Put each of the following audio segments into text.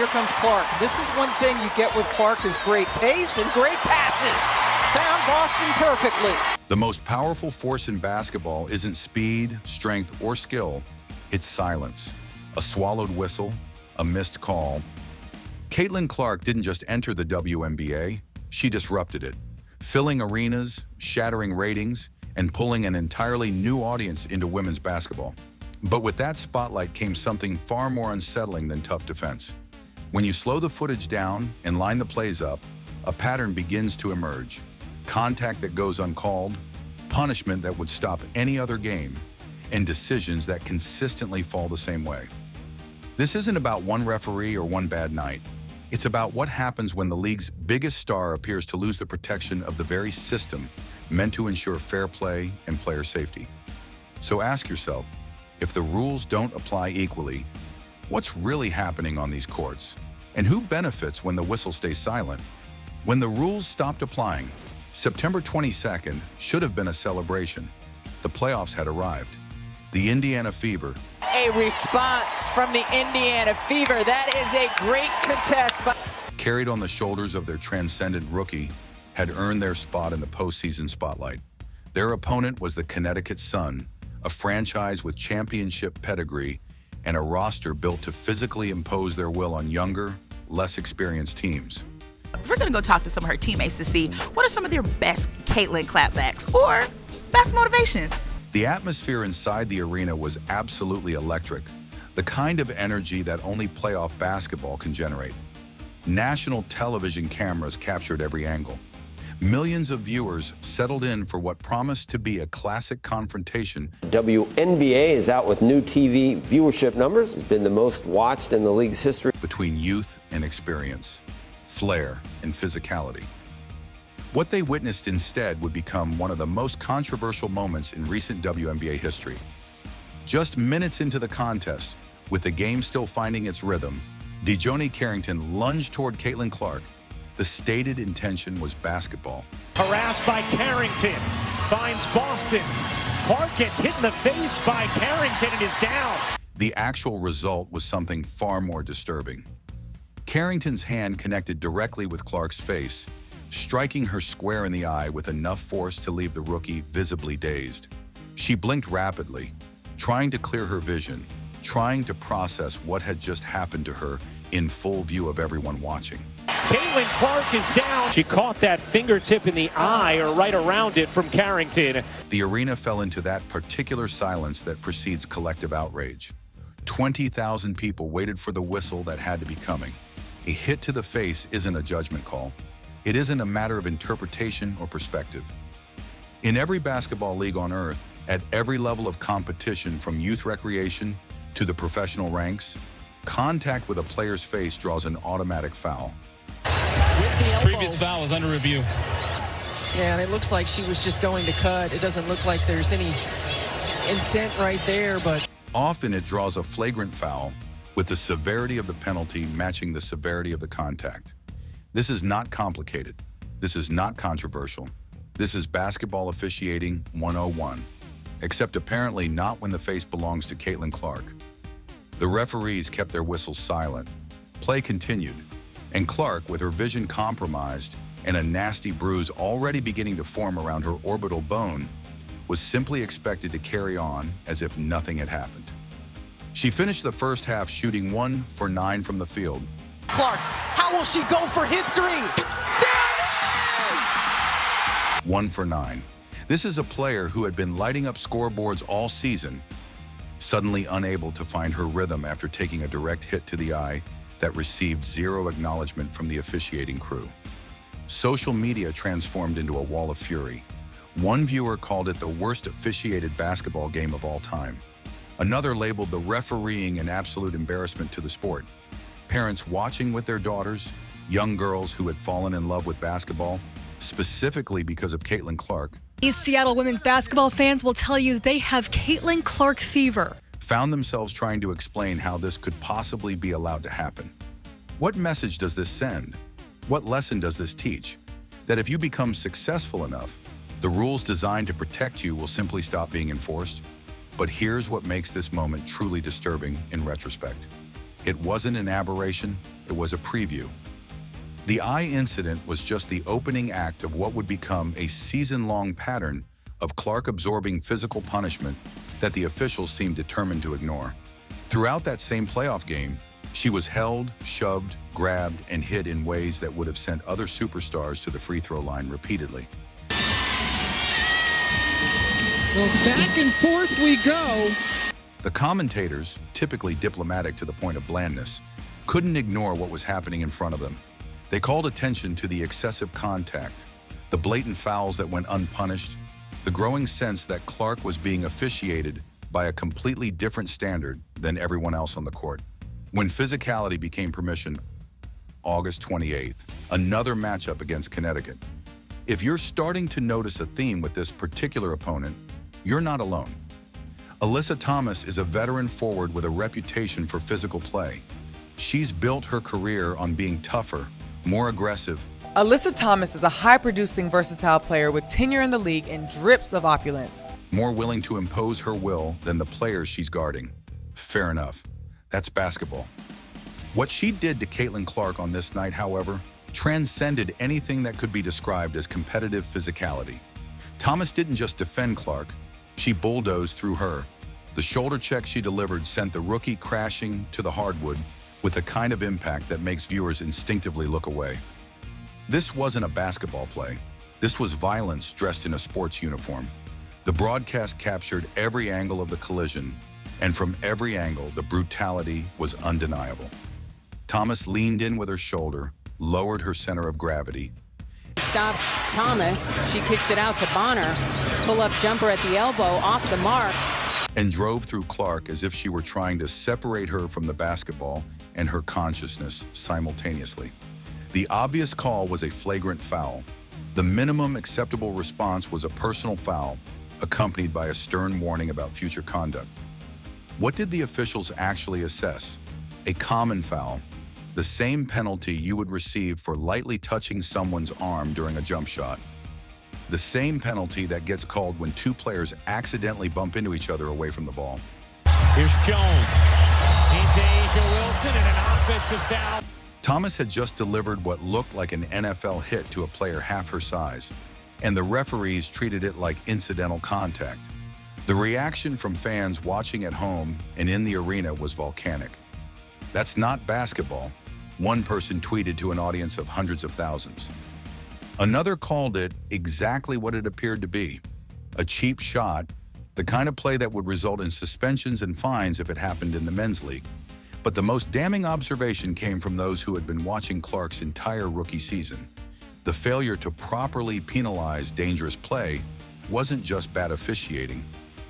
here comes Clark. This is one thing you get with Clark is great pace and great passes. Found Boston perfectly. The most powerful force in basketball isn't speed, strength, or skill. It's silence. A swallowed whistle, a missed call. Caitlin Clark didn't just enter the WNBA, she disrupted it, filling arenas, shattering ratings, and pulling an entirely new audience into women's basketball. But with that spotlight came something far more unsettling than tough defense. When you slow the footage down and line the plays up, a pattern begins to emerge. Contact that goes uncalled, punishment that would stop any other game, and decisions that consistently fall the same way. This isn't about one referee or one bad night. It's about what happens when the league's biggest star appears to lose the protection of the very system meant to ensure fair play and player safety. So ask yourself, if the rules don't apply equally, what's really happening on these courts? And who benefits when the whistle stays silent? When the rules stopped applying, September 22nd should have been a celebration. The playoffs had arrived. The Indiana Fever. A response from the Indiana Fever. That is a great contest. Carried on the shoulders of their transcendent rookie, had earned their spot in the postseason spotlight. Their opponent was the Connecticut Sun, a franchise with championship pedigree and a roster built to physically impose their will on younger, less experienced teams. We're going to go talk to some of her teammates to see what are some of their best Caitlin clapbacks or best motivations. The atmosphere inside the arena was absolutely electric, the kind of energy that only playoff basketball can generate. National television cameras captured every angle. Millions of viewers settled in for what promised to be a classic confrontation. WNBA is out with new TV viewership numbers. It's been the most watched in the league's history. Between youth and experience, flair and physicality. What they witnessed instead would become one of the most controversial moments in recent WNBA history. Just minutes into the contest, with the game still finding its rhythm, DeJoni Carrington lunged toward Caitlin Clark. The stated intention was basketball. Harassed by Carrington, finds Boston. Clark gets hit in the face by Carrington and is down. The actual result was something far more disturbing. Carrington's hand connected directly with Clark's face, striking her square in the eye with enough force to leave the rookie visibly dazed. She blinked rapidly, trying to clear her vision, trying to process what had just happened to her in full view of everyone watching. Caitlin Clark is down. She caught that fingertip in the eye or right around it from Carrington. The arena fell into that particular silence that precedes collective outrage. 20,000 people waited for the whistle that had to be coming. A hit to the face isn't a judgment call. It isn't a matter of interpretation or perspective. In every basketball league on earth, at every level of competition from youth recreation to the professional ranks, contact with a player's face draws an automatic foul. Previous foul is under review. Yeah, and it looks like she was just going to cut. It doesn't look like there's any intent right there, but often it draws a flagrant foul with the severity of the penalty matching the severity of the contact. This is not complicated. This is not controversial. This is basketball officiating 101, except apparently not when the face belongs to Caitlin Clark. The referees kept their whistles silent. Play continued, and Clark, with her vision compromised and a nasty bruise already beginning to form around her orbital bone, was simply expected to carry on as if nothing had happened. She finished the first half shooting 1 for 9 from the field. Clark, how will she go for history? There it is! 1 for 9. This is a player who had been lighting up scoreboards all season, suddenly unable to find her rhythm after taking a direct hit to the eye that received zero acknowledgement from the officiating crew. Social media transformed into a wall of fury. One viewer called it the worst officiated basketball game of all time. Another labeled the refereeing an absolute embarrassment to the sport. Parents watching with their daughters, young girls who had fallen in love with basketball, specifically because of Caitlin Clark, These Seattle women's basketball fans will tell you they have Caitlin Clark fever. Found themselves trying to explain how this could possibly be allowed to happen. What message does this send? What lesson does this teach? That if you become successful enough, the rules designed to protect you will simply stop being enforced? But here's what makes this moment truly disturbing in retrospect. It wasn't an aberration, it was a preview. The eye incident was just the opening act of what would become a season-long pattern of Clark absorbing physical punishment that the officials seemed determined to ignore. Throughout that same playoff game, she was held, shoved, grabbed, and hit in ways that would have sent other superstars to the free throw line repeatedly. Well, back and forth we go. The commentators, typically diplomatic to the point of blandness, couldn't ignore what was happening in front of them. They called attention to the excessive contact, the blatant fouls that went unpunished, the growing sense that Clark was being officiated by a completely different standard than everyone else on the court. When Physicality became permission, August 28th, another matchup against Connecticut. If you're starting to notice a theme with this particular opponent, you're not alone. Alyssa Thomas is a veteran forward with a reputation for physical play. She's built her career on being tougher, more aggressive. Alyssa Thomas is a high-producing, versatile player with tenure in the league and drips of opulence. More willing to impose her will than the players she's guarding. Fair enough. That's basketball. What she did to Caitlin Clark on this night, however, transcended anything that could be described as competitive physicality. Thomas didn't just defend Clark, she bulldozed through her. The shoulder check she delivered sent the rookie crashing to the hardwood with a kind of impact that makes viewers instinctively look away. This wasn't a basketball play. This was violence dressed in a sports uniform. The broadcast captured every angle of the collision, and from every angle, the brutality was undeniable. Thomas leaned in with her shoulder, lowered her center of gravity. Stop Thomas. She kicks it out to Bonner. Pull-up jumper at the elbow, off the mark. And drove through Clark as if she were trying to separate her from the basketball and her consciousness simultaneously. The obvious call was a flagrant foul. The minimum acceptable response was a personal foul, accompanied by a stern warning about future conduct. What did the officials actually assess? A common foul, the same penalty you would receive for lightly touching someone's arm during a jump shot. The same penalty that gets called when two players accidentally bump into each other away from the ball. Here's Jones. Into Asia Wilson and an offensive foul. Thomas had just delivered what looked like an NFL hit to a player half her size, and the referees treated it like incidental contact. The reaction from fans watching at home and in the arena was volcanic. That's not basketball, one person tweeted to an audience of hundreds of thousands. Another called it exactly what it appeared to be, a cheap shot, the kind of play that would result in suspensions and fines if it happened in the men's league. But the most damning observation came from those who had been watching Clark's entire rookie season. The failure to properly penalize dangerous play wasn't just bad officiating,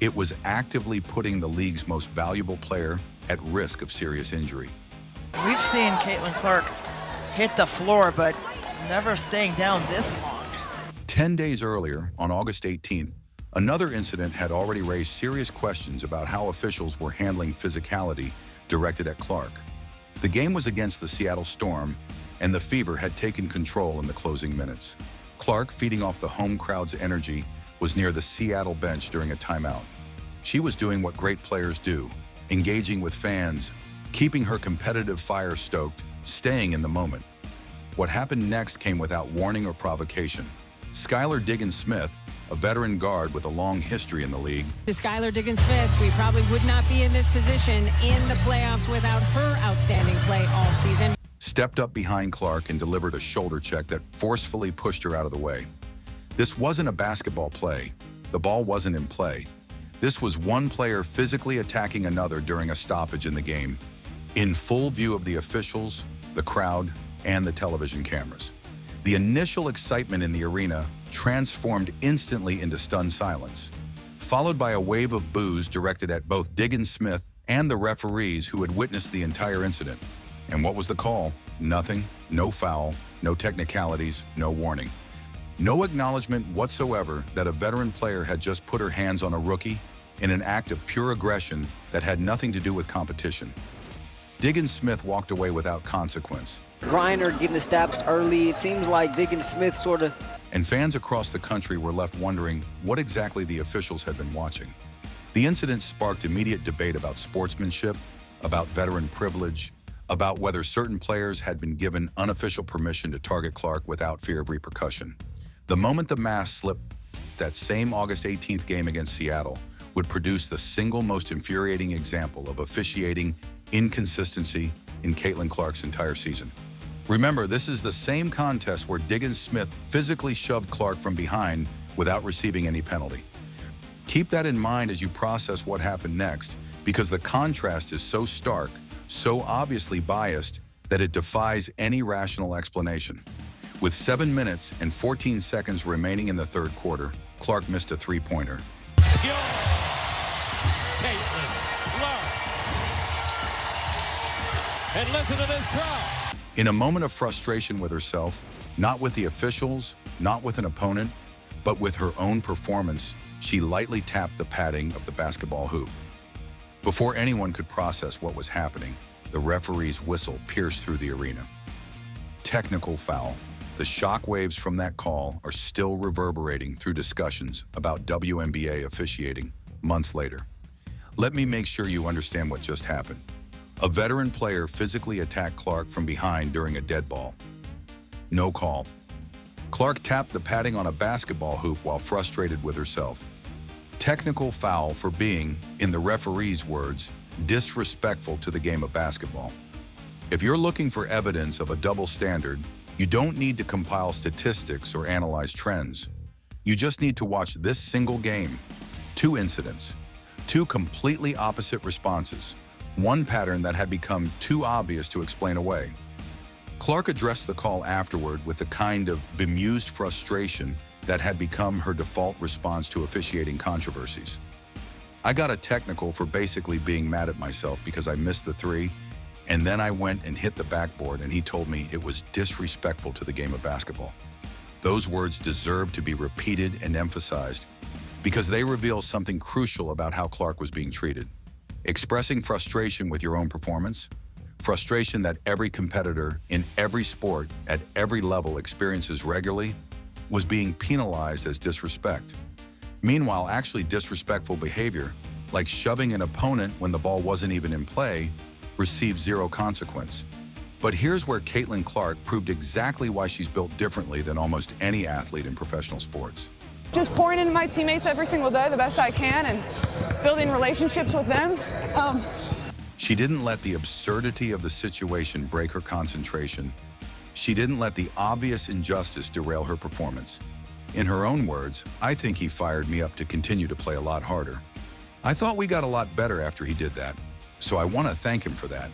it was actively putting the league's most valuable player at risk of serious injury. We've seen Caitlin Clark hit the floor, but never staying down this long. 10 days earlier, on August 18th, another incident had already raised serious questions about how officials were handling physicality directed at Clark. The game was against the Seattle Storm, and the Fever had taken control in the closing minutes. Clark, feeding off the home crowd's energy, was near the Seattle bench during a timeout. She was doing what great players do, engaging with fans, keeping her competitive fire stoked, staying in the moment. What happened next came without warning or provocation. Skylar Diggins-Smith, a veteran guard with a long history in the league. To Skylar Diggins-Smith, we probably would not be in this position in the playoffs without her outstanding play all season. Stepped up behind Clark and delivered a shoulder check that forcefully pushed her out of the way. This wasn't a basketball play. The ball wasn't in play. This was one player physically attacking another during a stoppage in the game, in full view of the officials, the crowd, and the television cameras. The initial excitement in the arena transformed instantly into stunned silence, followed by a wave of boos directed at both Diggins-Smith and the referees who had witnessed the entire incident. And what was the call? Nothing, no foul, no technicalities, no warning. No acknowledgement whatsoever that a veteran player had just put her hands on a rookie in an act of pure aggression that had nothing to do with competition. Diggins-Smith walked away without consequence. Griner getting established early. It seems like Diggins-Smith sort of... And fans across the country were left wondering what exactly the officials had been watching. The incident sparked immediate debate about sportsmanship, about veteran privilege, about whether certain players had been given unofficial permission to target Clark without fear of repercussion. The moment the mask slipped, that same August 18th game against Seattle would produce the single most infuriating example of officiating inconsistency in Caitlin Clark's entire season. Remember, this is the same contest where Diggins Smith physically shoved Clark from behind without receiving any penalty. Keep that in mind as you process what happened next, because the contrast is so stark, so obviously biased, that it defies any rational explanation. With 7 minutes and 14 seconds remaining in the third quarter, Clark missed a three-pointer. Caitlin Clark. And listen to this crowd. In a moment of frustration with herself, not with the officials, not with an opponent, but with her own performance, she lightly tapped the padding of the basketball hoop. Before anyone could process what was happening, the referee's whistle pierced through the arena. Technical foul. The shockwaves from that call are still reverberating through discussions about WNBA officiating months later. Let me make sure you understand what just happened. A veteran player physically attacked Clark from behind during a dead ball. No call. Clark tapped the padding on a basketball hoop while frustrated with herself. Technical foul for being, in the referee's words, disrespectful to the game of basketball. If you're looking for evidence of a double standard, you don't need to compile statistics or analyze trends. You just need to watch this single game. 2 incidents, 2 completely opposite responses, one pattern that had become too obvious to explain away. Clark addressed the call afterward with the kind of bemused frustration that had become her default response to officiating controversies. I got a technical for basically being mad at myself because I missed the 3, and then I went and hit the backboard, and he told me it was disrespectful to the game of basketball. Those words deserve to be repeated and emphasized because they reveal something crucial about how Clark was being treated. Expressing frustration with your own performance, frustration that every competitor in every sport at every level experiences regularly, was being penalized as disrespect. Meanwhile, actually disrespectful behavior, like shoving an opponent when the ball wasn't even in play, received 0 consequence. But here's where Caitlin Clark proved exactly why she's built differently than almost any athlete in professional sports. Just pouring into my teammates every single day the best I can and building relationships with them. She didn't let the absurdity of the situation break her concentration. She didn't let the obvious injustice derail her performance. In her own words, "I think he fired me up to continue to play a lot harder. I thought we got a lot better after he did that, so I want to thank him for that."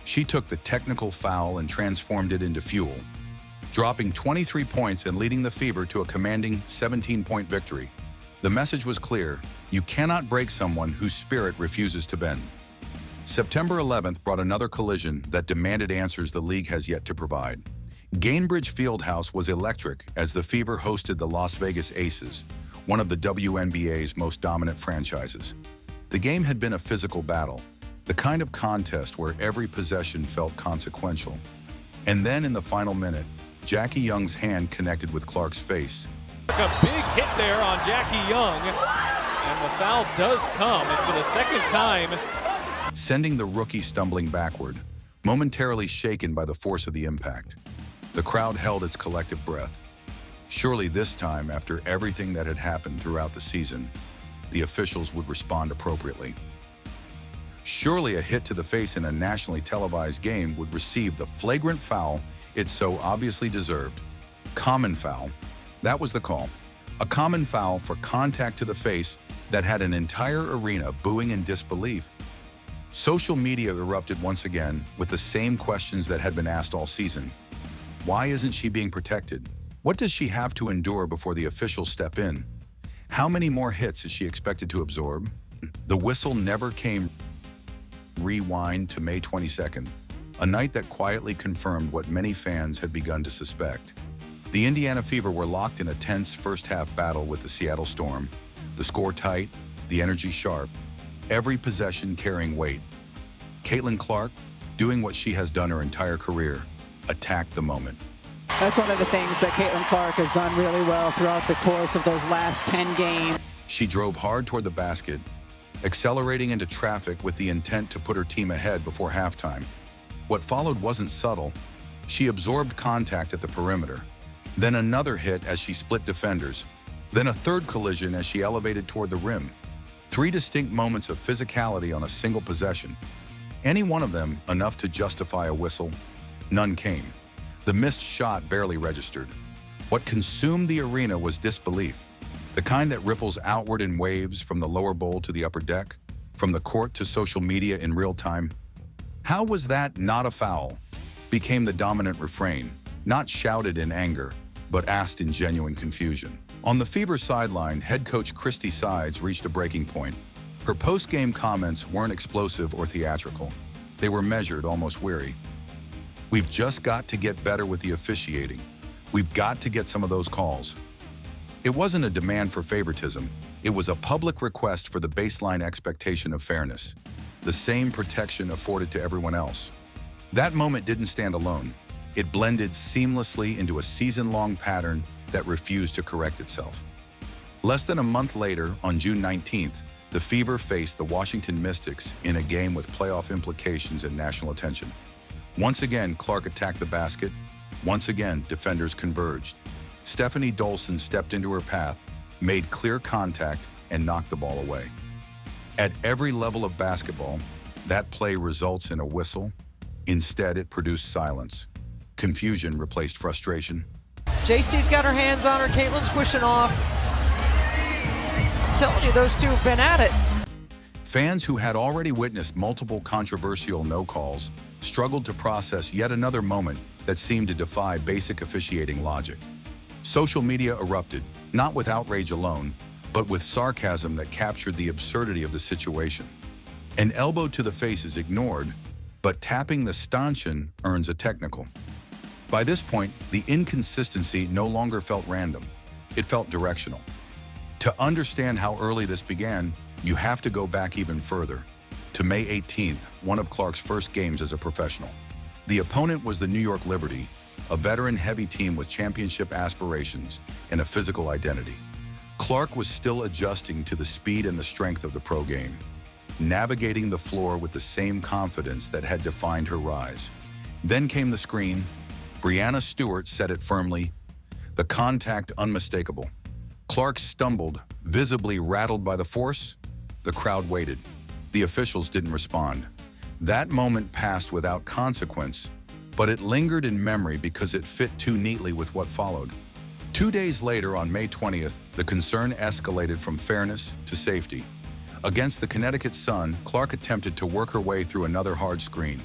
She took the technical foul and transformed it into fuel, dropping 23 points and leading the Fever to a commanding 17-point victory. The message was clear: you cannot break someone whose spirit refuses to bend. September 11th brought another collision that demanded answers the league has yet to provide. Gainbridge Fieldhouse was electric as the Fever hosted the Las Vegas Aces, one of the WNBA's most dominant franchises. The game had been a physical battle, the kind of contest where every possession felt consequential. And then in the final minute, Jackie Young's hand connected with Clark's face. A big hit there on Jackie Young, and the foul does come, and for the second time, sending the rookie stumbling backward, momentarily shaken by the force of the impact. The crowd held its collective breath. Surely this time, after everything that had happened throughout the season, the officials would respond appropriately. Surely a hit to the face in a nationally televised game would receive the flagrant foul it so obviously deserved. Common foul. That was the call. A common foul for contact to the face that had an entire arena booing in disbelief. Social media erupted once again with the same questions that had been asked all season. Why isn't she being protected? What does she have to endure before the officials step in? How many more hits is she expected to absorb? The whistle never came. Rewind to May 22nd, a night that quietly confirmed what many fans had begun to suspect. The Indiana Fever were locked in a tense first-half battle with the Seattle Storm, the score tight, the energy sharp, every possession carrying weight. Caitlin Clark, doing what she has done her entire career, attacked the moment. That's one of the things that Caitlin Clark has done really well throughout the course of those last 10 games. She drove hard toward the basket, accelerating into traffic with the intent to put her team ahead before halftime. What followed wasn't subtle. She absorbed contact at the perimeter, then another hit as she split defenders, then a third collision as she elevated toward the rim. 3 distinct moments of physicality on a single possession. Any one of them enough to justify a whistle? None came. The missed shot barely registered. What consumed the arena was disbelief, the kind that ripples outward in waves from the lower bowl to the upper deck, from the court to social media in real time. How was that not a foul? Became the dominant refrain, not shouted in anger, but asked in genuine confusion. On the Fever sideline, head coach Christy Sides reached a breaking point. Her post-game comments weren't explosive or theatrical. They were measured, almost weary. We've just got to get better with the officiating. We've got to get some of those calls. It wasn't a demand for favoritism. It was a public request for the baseline expectation of fairness, the same protection afforded to everyone else. That moment didn't stand alone. It blended seamlessly into a season-long pattern that refused to correct itself. Less than a month later, on June 19th, the Fever faced the Washington Mystics in a game with playoff implications and national attention. Once again, Clark attacked the basket. Once again, defenders converged. Stephanie Dolson stepped into her path, made clear contact, and knocked the ball away. At every level of basketball, that play results in a whistle. Instead, it produced silence. Confusion replaced frustration. JC's got her hands on her. Caitlin's pushing off. I'm telling you, those two have been at it. Fans who had already witnessed multiple controversial no calls struggled to process yet another moment that seemed to defy basic officiating logic. Social media erupted, not with outrage alone, but with sarcasm that captured the absurdity of the situation. An elbow to the face is ignored, but tapping the stanchion earns a technical. By this point, the inconsistency no longer felt random. It felt directional. To understand how early this began, you have to go back even further, to May 18th, one of Clark's first games as a professional. The opponent was the New York Liberty, a veteran-heavy team with championship aspirations and a physical identity. Clark was still adjusting to the speed and the strength of the pro game, navigating the floor with the same confidence that had defined her rise. Then came the screen. Brianna Stewart set it firmly, the contact unmistakable. Clark stumbled, visibly rattled by the force. The crowd waited. The officials didn't respond. That moment passed without consequence, but it lingered in memory because it fit too neatly with what followed. 2 days later, on May 20th, the concern escalated from fairness to safety. Against the Connecticut Sun, Clark attempted to work her way through another hard screen.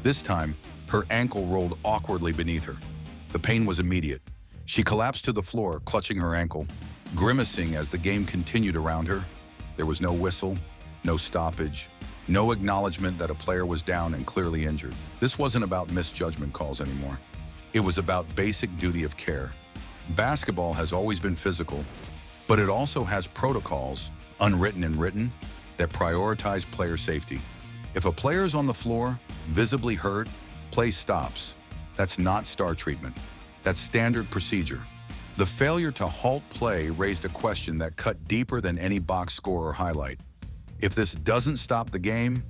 This time, her ankle rolled awkwardly beneath her. The pain was immediate. She collapsed to the floor, clutching her ankle, grimacing as the game continued around her. There was no whistle, no stoppage, no acknowledgement that a player was down and clearly injured. This wasn't about misjudgment calls anymore. It was about basic duty of care. Basketball has always been physical, but it also has protocols, unwritten and written, that prioritize player safety. If a player is on the floor, visibly hurt, play stops. That's not star treatment. That's standard procedure. The failure to halt play raised a question that cut deeper than any box score or highlight. If this doesn't stop the game,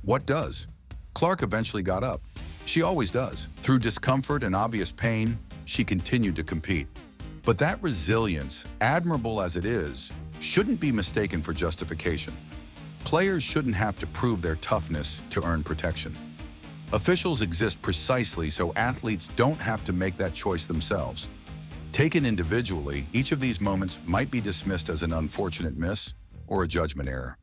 what does? Clark eventually got up. She always does. Through discomfort and obvious pain, she continued to compete. But that resilience, admirable as it is, shouldn't be mistaken for justification. Players shouldn't have to prove their toughness to earn protection. Officials exist precisely so athletes don't have to make that choice themselves. Taken individually, each of these moments might be dismissed as an unfortunate miss or a judgment error.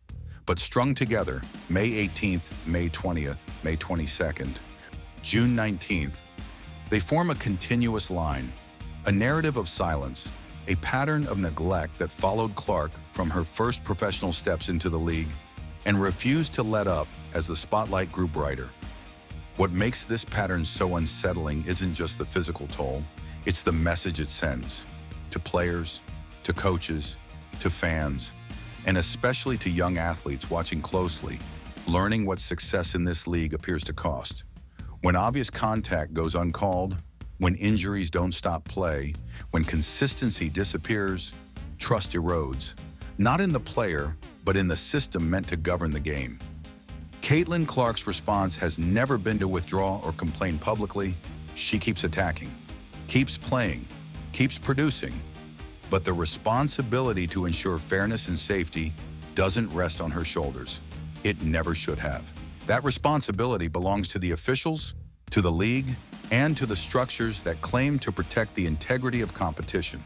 But strung together, May 18th, May 20th, May 22nd, June 19th, they form a continuous line, a narrative of silence, a pattern of neglect that followed Clark from her first professional steps into the league and refused to let up as the spotlight grew brighter. What makes this pattern so unsettling isn't just the physical toll, it's the message it sends to players, to coaches, to fans, and especially to young athletes watching closely, learning what success in this league appears to cost. When obvious contact goes uncalled, when injuries don't stop play, when consistency disappears, trust erodes, not in the player, but in the system meant to govern the game. Caitlin Clark's response has never been to withdraw or complain publicly. She keeps attacking, keeps playing, keeps producing. But the responsibility to ensure fairness and safety doesn't rest on her shoulders. It never should have. That responsibility belongs to the officials, to the league, and to the structures that claim to protect the integrity of competition.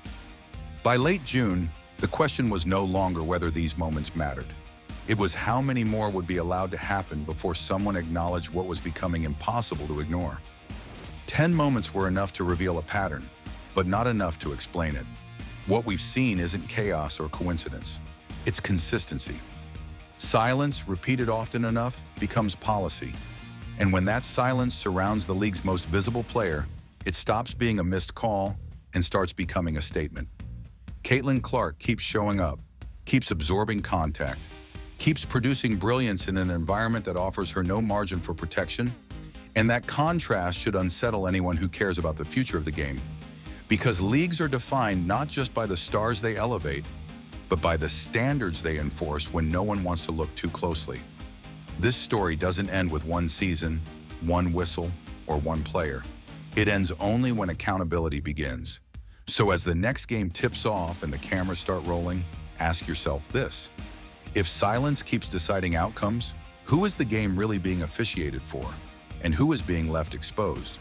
By late June, the question was no longer whether these moments mattered. It was how many more would be allowed to happen before someone acknowledged what was becoming impossible to ignore. 10 moments were enough to reveal a pattern, but not enough to explain it. What we've seen isn't chaos or coincidence. It's consistency. Silence, repeated often enough, becomes policy. And when that silence surrounds the league's most visible player, it stops being a missed call and starts becoming a statement. Caitlin Clark keeps showing up, keeps absorbing contact, keeps producing brilliance in an environment that offers her no margin for protection, and that contrast should unsettle anyone who cares about the future of the game, because leagues are defined not just by the stars they elevate, but by the standards they enforce when no one wants to look too closely. This story doesn't end with one season, one whistle, or one player. It ends only when accountability begins. So as the next game tips off and the cameras start rolling, ask yourself this. If silence keeps deciding outcomes, who is the game really being officiated for? And who is being left exposed?